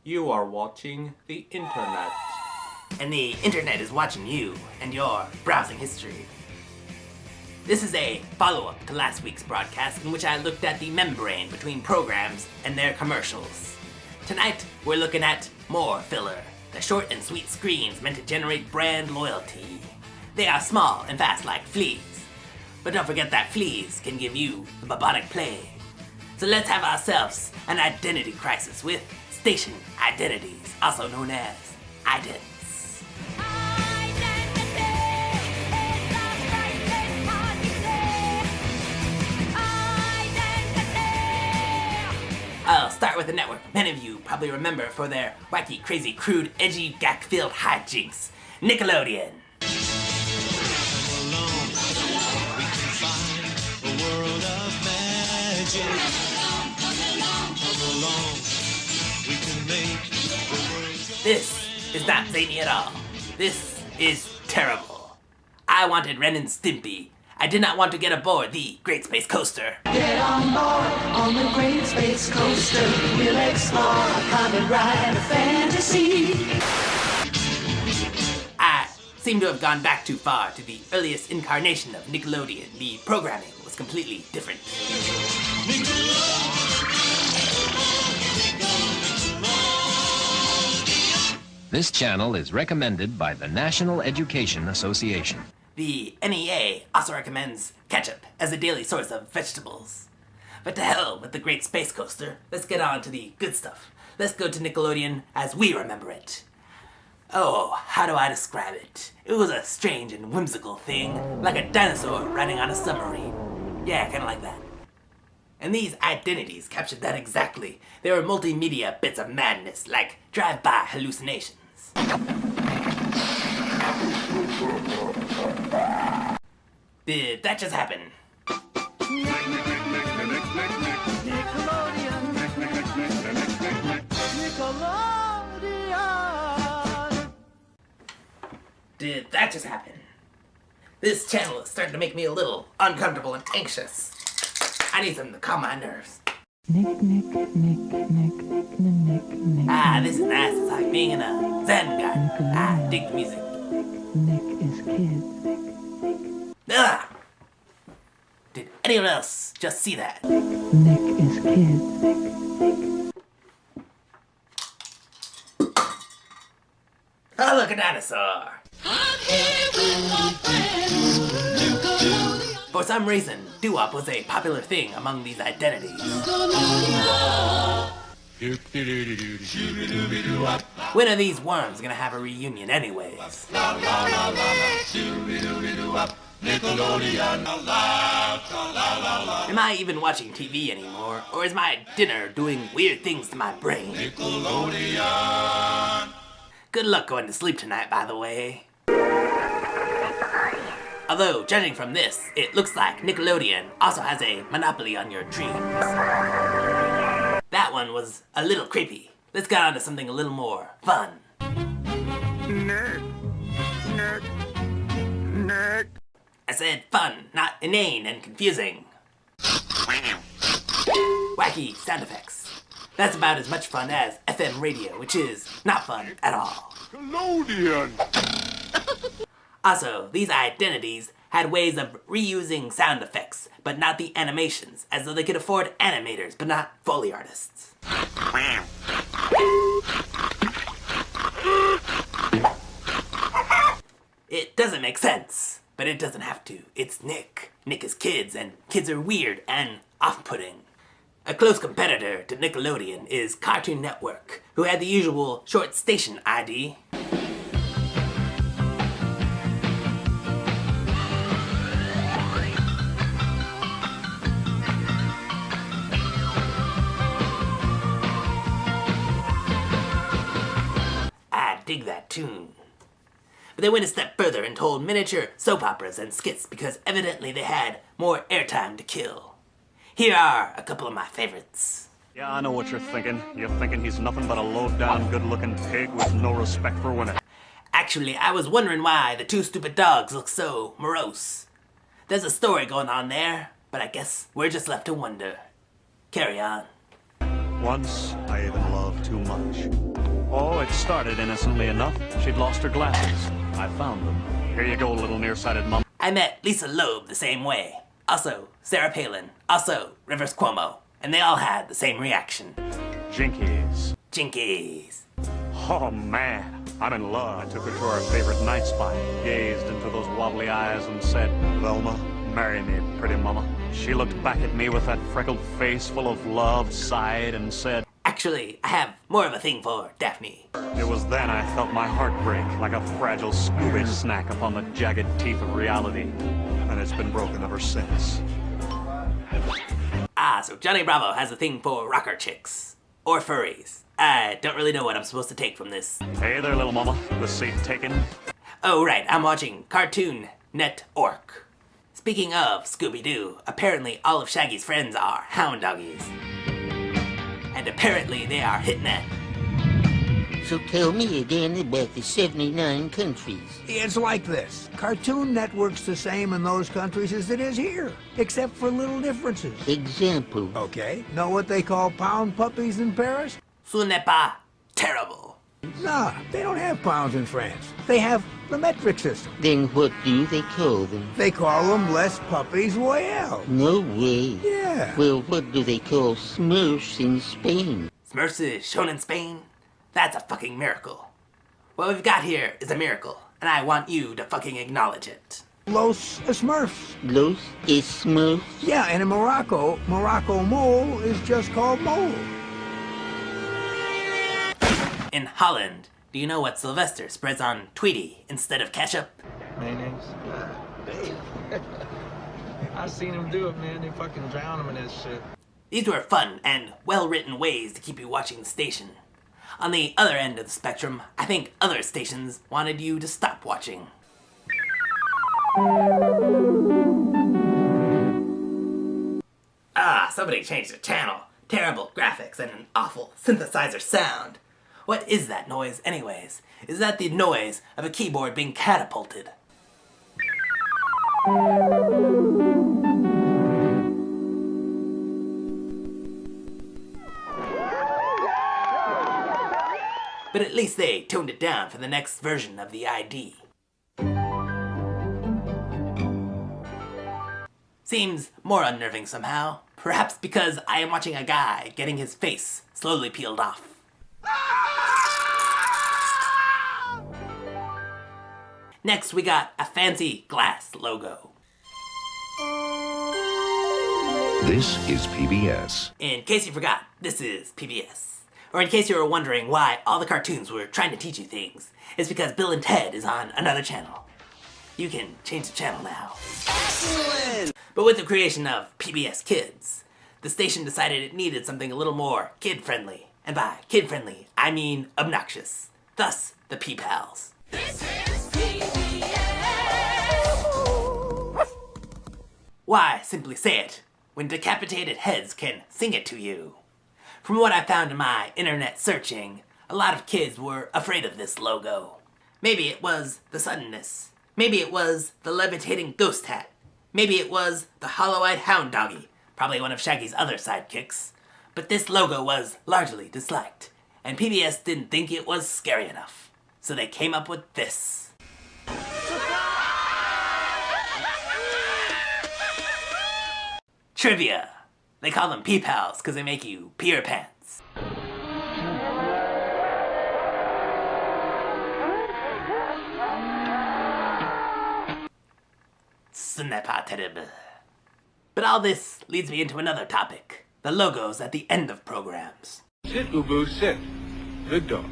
You are watching the internet. And the internet is watching you and your browsing history. This is a follow-up to last week's broadcast in which I looked at the membrane between programs and their commercials. Tonight, we're looking at more filler, the short and sweet screens meant to generate brand loyalty. They are small and fast like fleas, but don't forget that fleas can give you the bubonic plague. So let's have ourselves an identity crisis with station identities, also known as IDs. I'll start with a network many of you probably remember for their wacky, crazy, crude, edgy, gag-filled hijinks, Nickelodeon. This is not zany at all. This is terrible. I wanted Ren and Stimpy. I did not want to get aboard the Great Space Coaster. Get on board on the Great Space Coaster. We'll explore a comet ride of fantasy. I seem to have gone back too far to the earliest incarnation of Nickelodeon. The programming was completely different. This channel is recommended by the National Education Association. The NEA also recommends ketchup as a daily source of vegetables. But to hell with the Great Space Coaster, let's get on to the good stuff. Let's go to Nickelodeon as we remember it. Oh, how do I describe it? It was a strange and whimsical thing, like a dinosaur riding on a submarine. Yeah, kinda like that. And these identities captured that exactly. They were multimedia bits of madness, like drive-by hallucinations. Did that just happen? Did that just happen? This channel is starting to make me a little uncomfortable and anxious. I need something to calm my nerves. This is nice. It's like being in a Zen garden. I dig the music. Nick is kid. Ugh! Did anyone else just see that? Nick is kid. Oh, look, a dinosaur! For some reason, doo-wop was a popular thing among these identities. When are these worms gonna have a reunion anyways? Am I even watching TV anymore, or is my dinner doing weird things to my brain? Good luck going to sleep tonight, by the way. Although, judging from this, it looks like Nickelodeon also has a monopoly on your dreams. That one was a little creepy. Let's get on to something a little more fun. Nerd. Nerd. Nerd. I said fun, not inane and confusing. Wacky sound effects. That's about as much fun as FM radio, which is not fun at all. Nickelodeon. Also, these identities had ways of reusing sound effects, but not the animations, as though they could afford animators, but not Foley artists. It doesn't make sense, but it doesn't have to. It's Nick. Nick is kids, and kids are weird and off-putting. A close competitor to Nickelodeon is Cartoon Network, who had the usual short station ID. I dig that tune. But they went a step further and told miniature soap operas and skits because evidently they had more airtime to kill. Here are a couple of my favorites. Yeah, I know what you're thinking. You're thinking he's nothing but a low-down, good-looking pig with no respect for women. Actually, I was wondering why the two stupid dogs look so morose. There's a story going on there, but I guess we're just left to wonder. Carry on. Once, I even loved too much. Oh, it started innocently enough. She'd lost her glasses. I found them. Here you go, little nearsighted mum. I met Lisa Loeb the same way. Also, Sarah Palin. Also, Rivers Cuomo. And they all had the same reaction. Jinkies. Jinkies. Oh, man. I'm in love. I took her to our favorite night spot, gazed into those wobbly eyes and said, Velma, marry me, pretty mama. She looked back at me with that freckled face full of love, sighed, and said, Actually, I have more of a thing for Daphne. It was then I felt my heart break like a fragile Scooby snack upon the jagged teeth of reality. And it's been broken ever since. Ah, so Johnny Bravo has a thing for rocker chicks. Or furries. I don't really know what I'm supposed to take from this. Hey there, little mama. The seat taken? Oh, right, I'm watching Cartoon Network. Speaking of Scooby-Doo, apparently all of Shaggy's friends are hound doggies. And apparently they are hitting it. So tell me again about the 79 countries. It's like this. Cartoon Network's the same in those countries as it is here, except for little differences. Example. Okay, know what they call pound puppies in Paris? Ce n'est pas terrible. Nah, they don't have pounds in France. They have the metric system. Then what do they call them? They call them Les Puppies Royale. No way. Yeah. Well, what do they call Smurfs in Spain? Smurfs is shown in Spain? That's a fucking miracle. What we've got here is a miracle, and I want you to fucking acknowledge it. Los Smurfs. Los Smurfs? Yeah, and in Morocco, Morocco mole is just called mole. In Holland, do you know what Sylvester spreads on Tweety instead of ketchup? Mayonnaise? I seen him do it, man. They fucking drown him in that shit. These were fun and well-written ways to keep you watching the station. On the other end of the spectrum, I think other stations wanted you to stop watching. Ah, somebody changed the channel. Terrible graphics and an awful synthesizer sound. What is that noise anyways? Is that the noise of a keyboard being catapulted? But at least they toned it down for the next version of the ID. Seems more unnerving somehow. Perhaps because I am watching a guy getting his face slowly peeled off. Next we got a fancy glass logo. This is PBS. In case you forgot, this is PBS. Or in case you were wondering why all the cartoons were trying to teach you things, it's because Bill and Ted is on another channel. You can change the channel now. Excellent! But with the creation of PBS Kids, the station decided it needed something a little more kid-friendly. And by kid-friendly, I mean obnoxious. Thus, the P-Pals. This is PBS. Why simply say it when decapitated heads can sing it to you? From what I found in my internet searching, a lot of kids were afraid of this logo. Maybe it was the suddenness. Maybe it was the levitating ghost hat. Maybe it was the hollow-eyed hound doggy, probably one of Shaggy's other sidekicks. But this logo was largely disliked, and PBS didn't think it was scary enough. So they came up with this. Trivia. They call them P-Pals because they make you pee your pants. Ce n'est pas terrible. But all this leads me into another topic. The logos at the end of programs. Sit, Ubu, sit. Good dog.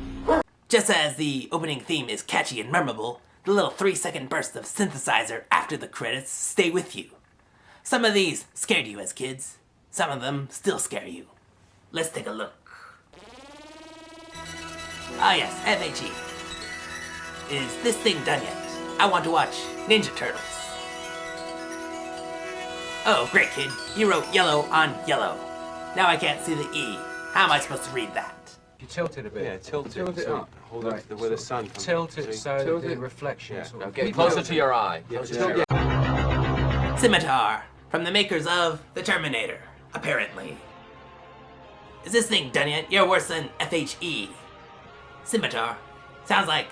Just as the opening theme is catchy and memorable, the little 3-second bursts of synthesizer after the credits stay with you. Some of these scared you as kids. Some of them still scare you. Let's take a look. Ah yes, FHE. Is this thing done yet? I want to watch Ninja Turtles. Oh, great kid. You wrote yellow on yellow. Now I can't see the E. How am I supposed to read that? You tilt it a bit. Yeah, tilt it up. Hold on to where the sun comes. Tilt it so Tilt the it. reflection. Yeah. sort Now of- get closer to your eye. Closer to your eye. Scimitar, from the makers of The Terminator, apparently. Is this thing done yet? You're worse than FHE. Scimitar. Sounds like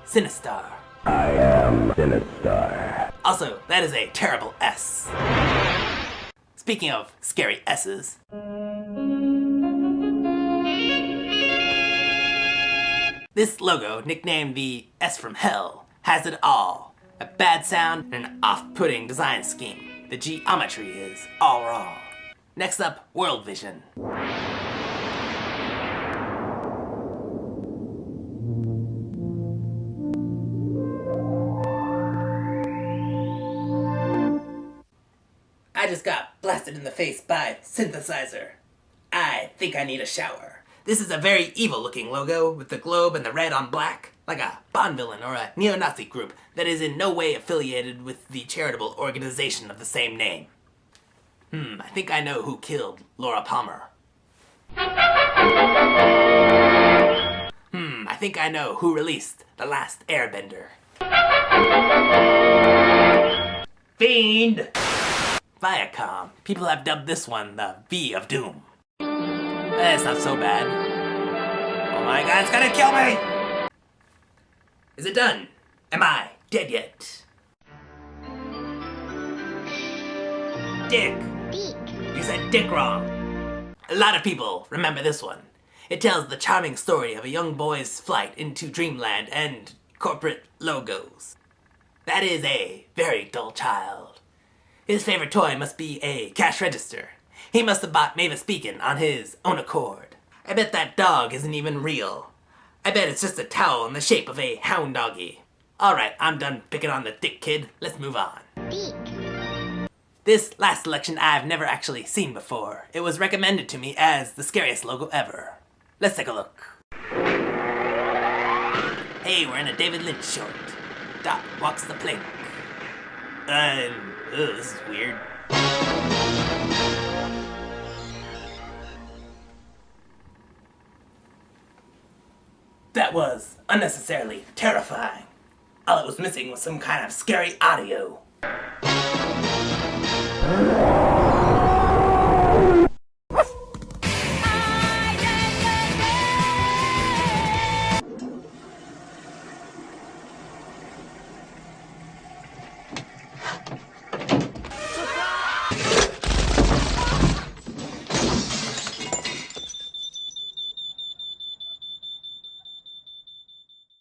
Sinistar. I am Sinistar. Also, that is a terrible S. Speaking of scary S's. This logo, nicknamed the S from Hell, has it all. A bad sound and an off-putting design scheme. The geometry is all wrong. Next up, World Vision. I just got blasted in the face by synthesizer. I think I need a shower. This is a very evil-looking logo with the globe and the red on black, like a Bond villain or a neo-Nazi group that is in no way affiliated with the charitable organization of the same name. I think I know who killed Laura Palmer. I think I know who released The Last Airbender. Fiend! Viacom. People have dubbed this one the V of Doom. That's not so bad. Oh my god, it's gonna kill me! Is it done? Am I dead yet? Dick. You said dick wrong. A lot of people remember this one. It tells the charming story of a young boy's flight into dreamland and corporate logos. That is a very dull child. His favorite toy must be a cash register. He must have bought Mavis Beacon on his own accord. I bet that dog isn't even real. I bet it's just a towel in the shape of a hound doggy. Alright, I'm done picking on the dick kid. Let's move on. This last selection I've never actually seen before. It was recommended to me as the scariest logo ever. Let's take a look. Hey, we're in a David Lynch short. Dot walks the plank. This is weird. That was unnecessarily terrifying. All it was missing was some kind of scary audio.